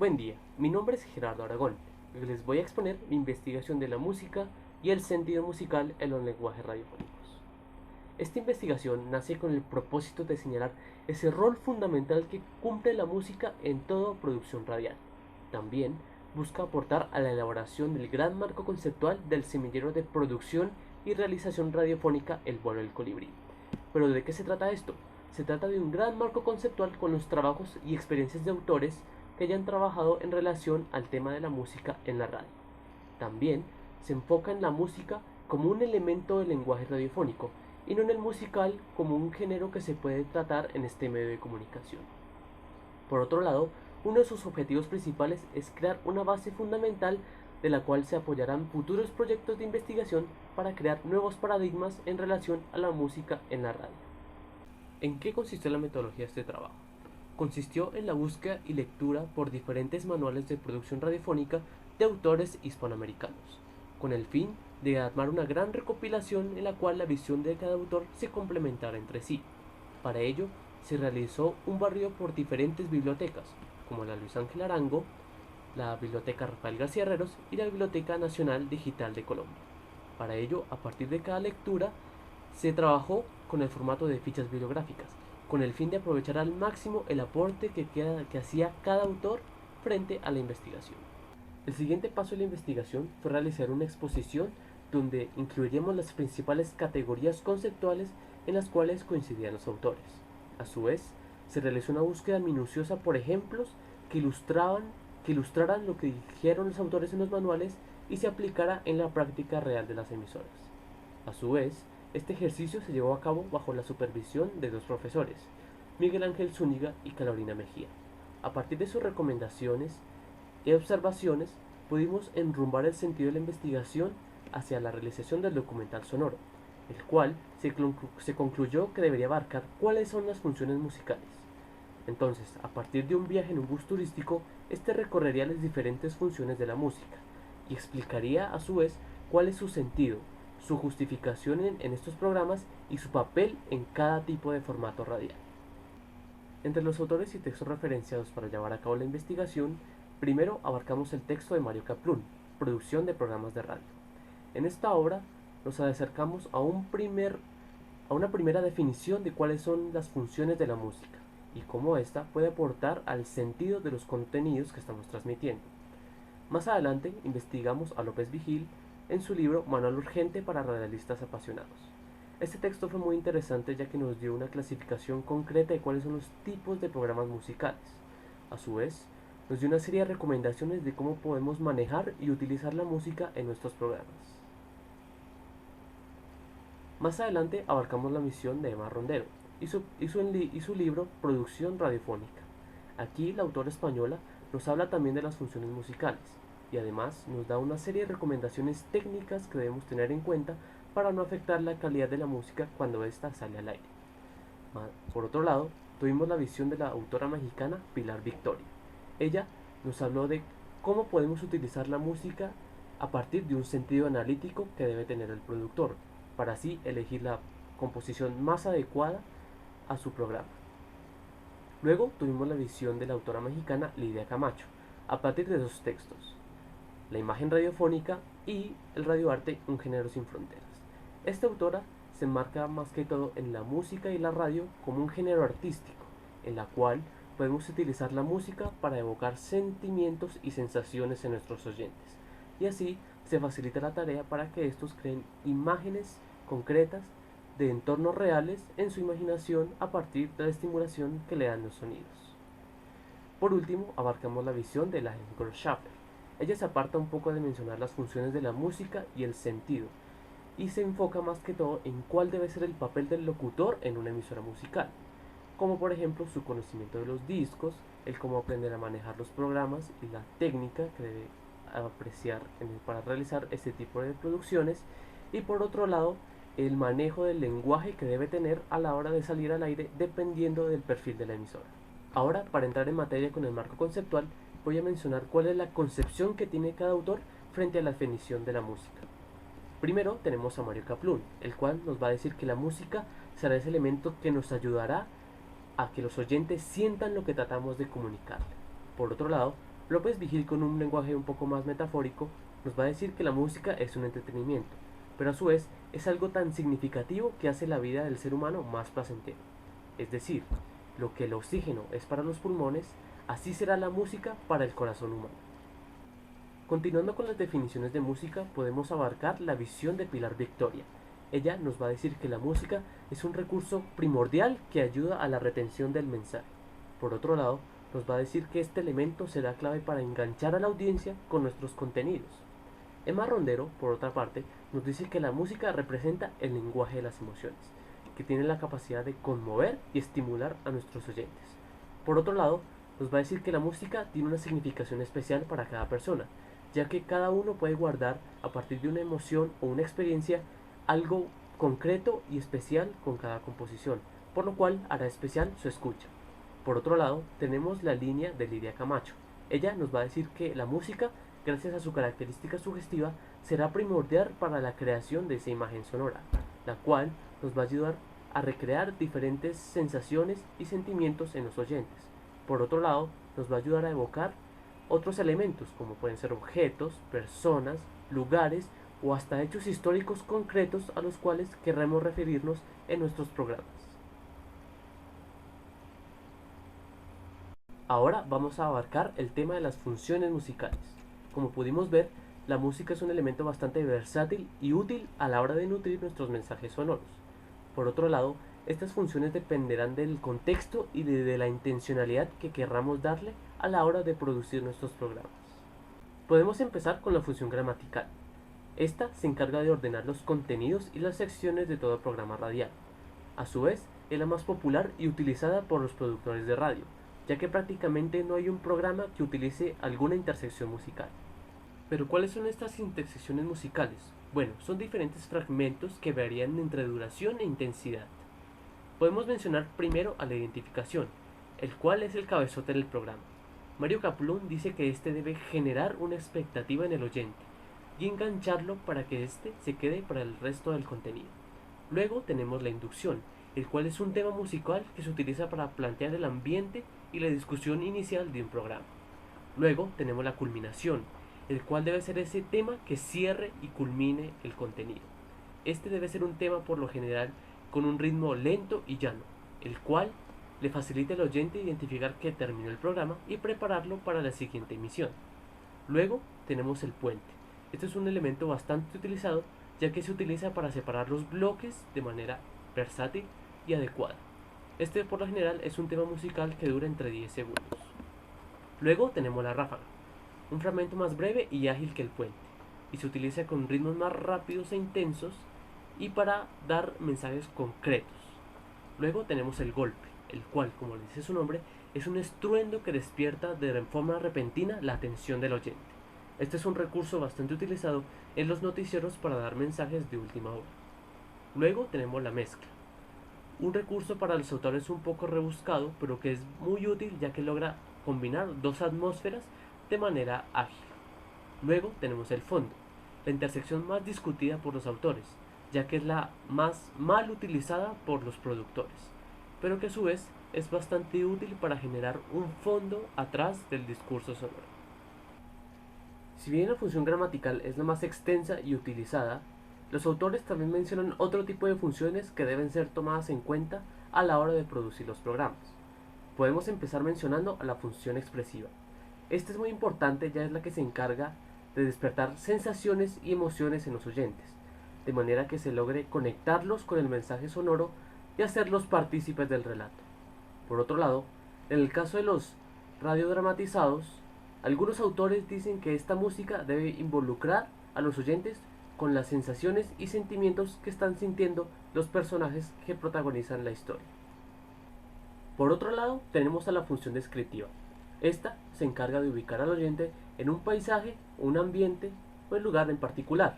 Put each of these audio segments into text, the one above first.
Buen día, mi nombre es Gerardo Aragón y les voy a exponer mi investigación de la música y el sentido musical en los lenguajes radiofónicos. Esta investigación nace con el propósito de señalar ese rol fundamental que cumple la música en toda producción radial. También busca aportar a la elaboración del gran marco conceptual del semillero de producción y realización radiofónica El vuelo del colibrí. Pero ¿de qué se trata esto? Se trata de un gran marco conceptual con los trabajos y experiencias de autores que hayan trabajado en relación al tema de la música en la radio. También se enfoca en la música como un elemento del lenguaje radiofónico y no en el musical como un género que se puede tratar en este medio de comunicación. Por otro lado, uno de sus objetivos principales es crear una base fundamental de la cual se apoyarán futuros proyectos de investigación para crear nuevos paradigmas en relación a la música en la radio. ¿En qué consistió la metodología de este trabajo? Consistió en la búsqueda y lectura por diferentes manuales de producción radiofónica de autores hispanoamericanos, con el fin de armar una gran recopilación en la cual la visión de cada autor se complementara entre sí. Para ello, se realizó un barrido por diferentes bibliotecas, como la Luis Ángel Arango, la Biblioteca Rafael García Herreros y la Biblioteca Nacional Digital de Colombia. Para ello, a partir de cada lectura, se trabajó con el formato de fichas bibliográficas, con el fin de aprovechar al máximo el aporte que hacía cada autor frente a la investigación. El siguiente paso de la investigación fue realizar una exposición donde incluiríamos las principales categorías conceptuales en las cuales coincidían los autores. A su vez, se realizó una búsqueda minuciosa por ejemplos que ilustraran lo que dijeron los autores en los manuales y se aplicara en la práctica real de las emisoras. A su vez, este ejercicio se llevó a cabo bajo la supervisión de dos profesores, Miguel Ángel Zúñiga y Carolina Mejía. A partir de sus recomendaciones y observaciones, pudimos enrumbar el sentido de la investigación hacia la realización del documental sonoro, el cual se concluyó que debería abarcar cuáles son las funciones musicales. Entonces, a partir de un viaje en un bus turístico, este recorrería las diferentes funciones de la música y explicaría a su vez cuál es su sentido, su justificación en estos programas y su papel en cada tipo de formato radial. Entre los autores y textos referenciados para llevar a cabo la investigación, primero abarcamos el texto de Mario Kaplun, Producción de programas de radio. En esta obra nos acercamos a una primera definición de cuáles son las funciones de la música y cómo ésta puede aportar al sentido de los contenidos que estamos transmitiendo. Más adelante investigamos a López Vigil en su libro Manual Urgente para Radialistas Apasionados. Este texto fue muy interesante ya que nos dio una clasificación concreta de cuáles son los tipos de programas musicales. A su vez, nos dio una serie de recomendaciones de cómo podemos manejar y utilizar la música en nuestros programas. Más adelante abarcamos la misión de Emma Rondero y su libro Producción Radiofónica. Aquí la autora española nos habla también de las funciones musicales y además nos da una serie de recomendaciones técnicas que debemos tener en cuenta para no afectar la calidad de la música cuando ésta sale al aire. Por otro lado, tuvimos la visión de la autora mexicana Pilar Victoria. Ella nos habló de cómo podemos utilizar la música a partir de un sentido analítico que debe tener el productor, para así elegir la composición más adecuada a su programa. Luego tuvimos la visión de la autora mexicana Lidia Camacho, a partir de dos textos, La imagen radiofónica y El radioarte, un género sin fronteras. Esta autora se enmarca más que todo en la música y la radio como un género artístico, en la cual podemos utilizar la música para evocar sentimientos y sensaciones en nuestros oyentes, y así se facilita la tarea para que estos creen imágenes concretas de entornos reales en su imaginación a partir de la estimulación que le dan los sonidos. Por último, abarcamos la visión de la Hengor Schaffer. Ella se aparta un poco de mencionar las funciones de la música y el sentido, y se enfoca más que todo en cuál debe ser el papel del locutor en una emisora musical, como por ejemplo su conocimiento de los discos, el cómo aprender a manejar los programas y la técnica que debe apreciar para realizar este tipo de producciones, y por otro lado el manejo del lenguaje que debe tener a la hora de salir al aire dependiendo del perfil de la emisora. Ahora, para entrar en materia con el marco conceptual, voy a mencionar cuál es la concepción que tiene cada autor frente a la definición de la música. Primero tenemos a Mario Kaplun, el cual nos va a decir que la música será ese elemento que nos ayudará a que los oyentes sientan lo que tratamos de comunicarle. Por otro lado, López Vigil, con un lenguaje un poco más metafórico, nos va a decir que la música es un entretenimiento, pero a su vez es algo tan significativo que hace la vida del ser humano más placentera. Es decir, lo que el oxígeno es para los pulmones, así será la música para el corazón humano. Continuando con las definiciones de música, podemos abarcar la visión de Pilar Victoria. Ella nos va a decir que la música es un recurso primordial que ayuda a la retención del mensaje. Por otro lado, nos va a decir que este elemento será clave para enganchar a la audiencia con nuestros contenidos. Emma Rondero, por otra parte, nos dice que la música representa el lenguaje de las emociones, que tiene la capacidad de conmover y estimular a nuestros oyentes. Por otro lado, nos va a decir que la música tiene una significación especial para cada persona, ya que cada uno puede guardar, a partir de una emoción o una experiencia, algo concreto y especial con cada composición, por lo cual hará especial su escucha. Por otro lado, tenemos la línea de Lidia Camacho. Ella nos va a decir que la música, gracias a su característica sugestiva, será primordial para la creación de esa imagen sonora, la cual nos va a ayudar a recrear diferentes sensaciones y sentimientos en los oyentes. Por otro lado, nos va a ayudar a evocar otros elementos, como pueden ser objetos, personas, lugares o hasta hechos históricos concretos a los cuales querremos referirnos en nuestros programas. Ahora vamos a abarcar el tema de las funciones musicales. Como pudimos ver, la música es un elemento bastante versátil y útil a la hora de nutrir nuestros mensajes sonoros. Por otro lado, estas funciones dependerán del contexto y de la intencionalidad que querramos darle a la hora de producir nuestros programas. Podemos empezar con la función gramatical. Esta se encarga de ordenar los contenidos y las secciones de todo programa radial. A su vez, es la más popular y utilizada por los productores de radio, ya que prácticamente no hay un programa que utilice alguna intersección musical. Pero ¿cuáles son estas intersecciones musicales? Bueno, son diferentes fragmentos que varían entre duración e intensidad. Podemos mencionar primero a la identificación, el cual es el cabezote del programa. Mario Kaplun dice que este debe generar una expectativa en el oyente y engancharlo para que éste se quede para el resto del contenido. Luego tenemos la inducción, el cual es un tema musical que se utiliza para plantear el ambiente y la discusión inicial de un programa. Luego tenemos la culminación, el cual debe ser ese tema que cierre y culmine el contenido. Este debe ser un tema por lo general con un ritmo lento y llano, el cual le facilita al oyente identificar que terminó el programa y prepararlo para la siguiente emisión. Luego tenemos el puente. Este es un elemento bastante utilizado, ya que se utiliza para separar los bloques de manera versátil y adecuada. Este por lo general es un tema musical que dura entre 10 segundos. Luego tenemos la ráfaga, un fragmento más breve y ágil que el puente, y se utiliza con ritmos más rápidos e intensos y para dar mensajes concretos. Luego tenemos el golpe, el cual, como le dice su nombre, es un estruendo que despierta de forma repentina la atención del oyente. Este es un recurso bastante utilizado en los noticieros para dar mensajes de última hora. Luego tenemos la mezcla, un recurso para los autores un poco rebuscado, pero que es muy útil ya que logra combinar dos atmósferas de manera ágil. Luego tenemos el fondo, la intersección más discutida por los autores, ya que es la más mal utilizada por los productores, pero que a su vez es bastante útil para generar un fondo atrás del discurso sonoro. Si bien la función gramatical es la más extensa y utilizada, los autores también mencionan otro tipo de funciones que deben ser tomadas en cuenta a la hora de producir los programas. Podemos empezar mencionando a la función expresiva. Esta es muy importante, ya es la que se encarga de despertar sensaciones y emociones en los oyentes, de manera que se logre conectarlos con el mensaje sonoro y hacerlos partícipes del relato. Por otro lado, en el caso de los radiodramatizados, algunos autores dicen que esta música debe involucrar a los oyentes con las sensaciones y sentimientos que están sintiendo los personajes que protagonizan la historia. Por otro lado, tenemos a la función descriptiva. Esta se encarga de ubicar al oyente en un paisaje, un ambiente o un lugar en particular.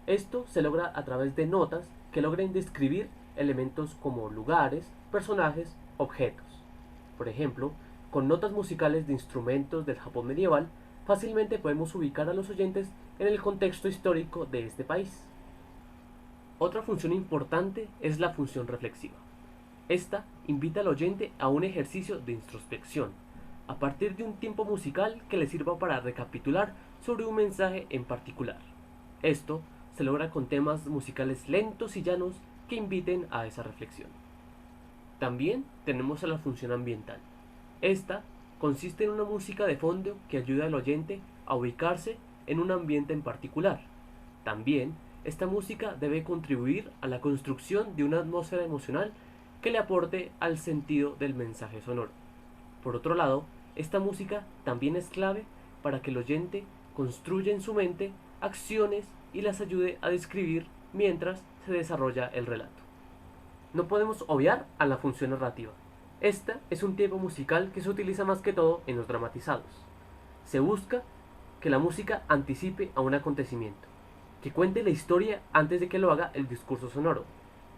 Esto se logra a través de notas que logren describir elementos como lugares, personajes, objetos. Por ejemplo, con notas musicales de instrumentos del Japón medieval, fácilmente podemos ubicar a los oyentes en el contexto histórico de este país. Otra función importante es la función reflexiva. Esta invita al oyente a un ejercicio de introspección, a partir de un tiempo musical que le sirva para recapitular sobre un mensaje en particular. Esto se logra con temas musicales lentos y llanos que inviten a esa reflexión. También tenemos a la función ambiental. Esta consiste en una música de fondo que ayuda al oyente a ubicarse en un ambiente en particular. También, esta música debe contribuir a la construcción de una atmósfera emocional que le aporte al sentido del mensaje sonoro. Por otro lado, esta música también es clave para que el oyente construya en su mente acciones y las ayude a describir mientras se desarrolla el relato. No podemos obviar a la función narrativa. Esta es un tiempo musical que se utiliza más que todo en los dramatizados. Se busca que la música anticipe a un acontecimiento, que cuente la historia antes de que lo haga el discurso sonoro.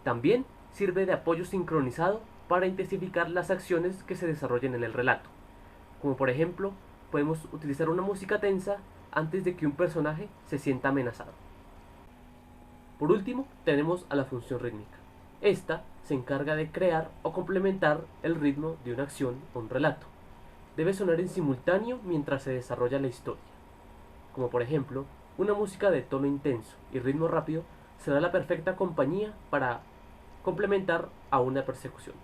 También sirve de apoyo sincronizado para intensificar las acciones que se desarrollen en el relato. Como por ejemplo, podemos utilizar una música tensa antes de que un personaje se sienta amenazado. Por último, tenemos a la función rítmica. Esta se encarga de crear o complementar el ritmo de una acción o un relato. Debe sonar en simultáneo mientras se desarrolla la historia. Como por ejemplo, una música de tono intenso y ritmo rápido será la perfecta compañía para complementar a una persecución.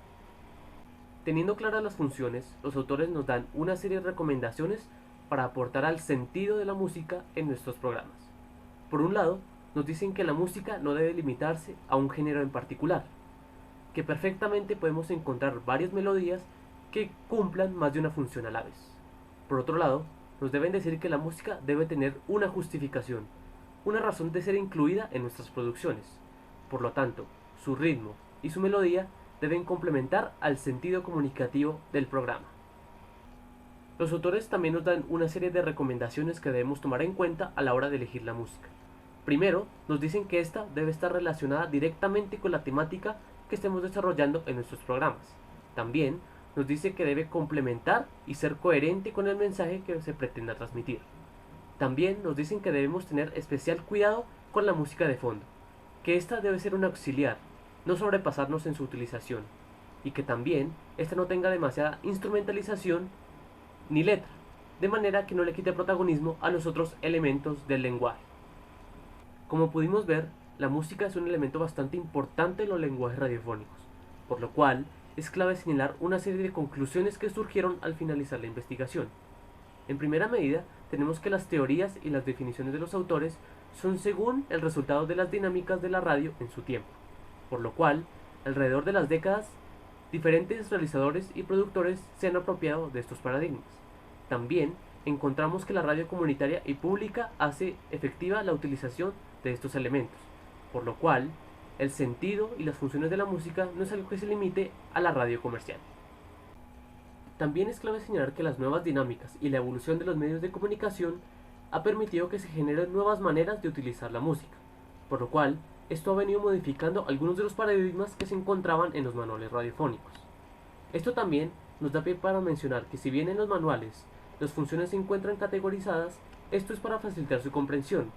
Teniendo claras las funciones, los autores nos dan una serie de recomendaciones para aportar al sentido de la música en nuestros programas. Por un lado, nos dicen que la música no debe limitarse a un género en particular, que perfectamente podemos encontrar varias melodías que cumplan más de una función a la vez. Por otro lado, nos deben decir que la música debe tener una justificación, una razón de ser incluida en nuestras producciones. Por lo tanto, su ritmo y su melodía deben complementar al sentido comunicativo del programa. Los autores también nos dan una serie de recomendaciones que debemos tomar en cuenta a la hora de elegir la música. Primero, nos dicen que esta debe estar relacionada directamente con la temática que estemos desarrollando en nuestros programas. También nos dice que debe complementar y ser coherente con el mensaje que se pretenda transmitir. También nos dicen que debemos tener especial cuidado con la música de fondo, que esta debe ser un auxiliar, no sobrepasarnos en su utilización, y que también esta no tenga demasiada instrumentalización ni letra, de manera que no le quite protagonismo a los otros elementos del lenguaje. Como pudimos ver, la música es un elemento bastante importante en los lenguajes radiofónicos, por lo cual es clave señalar una serie de conclusiones que surgieron al finalizar la investigación. En primera medida, tenemos que las teorías y las definiciones de los autores son según el resultado de las dinámicas de la radio en su tiempo, por lo cual, alrededor de las décadas, diferentes realizadores y productores se han apropiado de estos paradigmas. También encontramos que la radio comunitaria y pública hace efectiva la utilización de estos elementos, por lo cual el sentido y las funciones de la música no es algo que se limite a la radio comercial. También es clave señalar que las nuevas dinámicas y la evolución de los medios de comunicación ha permitido que se generen nuevas maneras de utilizar la música, por lo cual esto ha venido modificando algunos de los paradigmas que se encontraban en los manuales radiofónicos. Esto también nos da pie para mencionar que si bien en los manuales las funciones se encuentran categorizadas, esto es para facilitar su comprensión,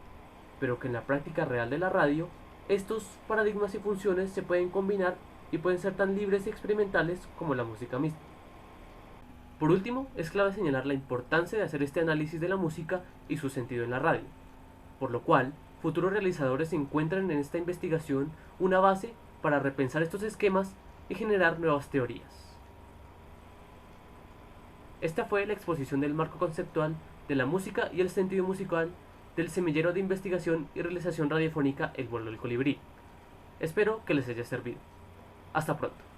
pero que en la práctica real de la radio, estos paradigmas y funciones se pueden combinar y pueden ser tan libres y experimentales como la música misma. Por último, es clave señalar la importancia de hacer este análisis de la música y su sentido en la radio, por lo cual futuros realizadores encuentran en esta investigación una base para repensar estos esquemas y generar nuevas teorías. Esta fue la exposición del marco conceptual de la música y el sentido musical del semillero de investigación y realización radiofónica El vuelo del colibrí. Espero que les haya servido. Hasta pronto.